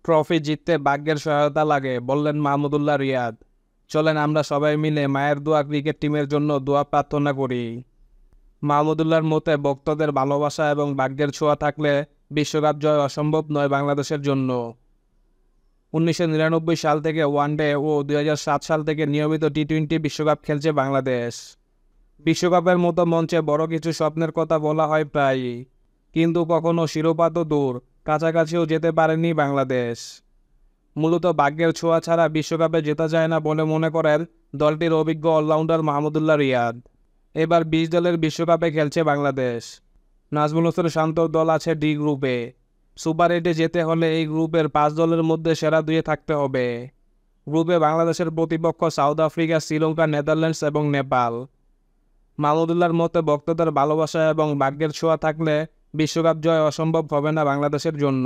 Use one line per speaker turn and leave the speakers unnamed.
Trophy জিততে ভাগ্যের সহায়তা লাগে, বললেন মাহমুদুল্লাহ রিয়াদ। চলেন আমরা সবাই মিলে মায়ের দোয়া ক্রিকেট টিমের জন্য দোয়া প্রার্থনা করি। মাহমুদুল্লাহর মতে ভক্তদের ভালোবাসা এবং ভাগ্যের ছোঁয়া থাকলে বিশ্বকাপ জয় অসম্ভব নয় বাংলাদেশের জন্য। 1999 সাল থেকে ওয়ানডে ও 2007 সাল থেকে নিয়মিত টি-20 বিশ্বকাপ খেলছে বাংলাদেশ। বিশ্বকাপের মতো মঞ্চে বড় কিছু স্বপ্নের কথা বলা হয় প্রায়ই, কিন্তু কখনো শিরোপা তো দূর, কাছাকাছিও যেতে পারেনি বাংলাদেশ। মূলত ভাগ্যের ছোঁয়া ছাড়া বিশ্বকাপে জেতা যায় না বলে মনে করেন দলটির অভিজ্ঞ অলরাউন্ডার মাহমুদুল্লাহ রিয়াদ। এবার 20 দলের বিশ্বকাপে খেলছে বাংলাদেশ। নাজমুল হোসেন শান্তর দল আছে ডি গ্রুপে। সুপার 8-এ যেতে হলে এই গ্রুপের 5 দলের মধ্যে সেরা 2-এ থাকতে হবে। গ্রুপে বাংলাদেশের প্রতিপক্ষ সাউথ আফ্রিকা, শ্রীলঙ্কা, নেদারল্যান্ডস এবং নেপাল। মাহমুদুল্লাহর মতে ভক্তদের ভালোবাসা এবং ভাগ্যের ছোঁয়া থাকলে বিশ্বকাপ জয় অসম্ভব হবে না বাংলাদেশের জন্য।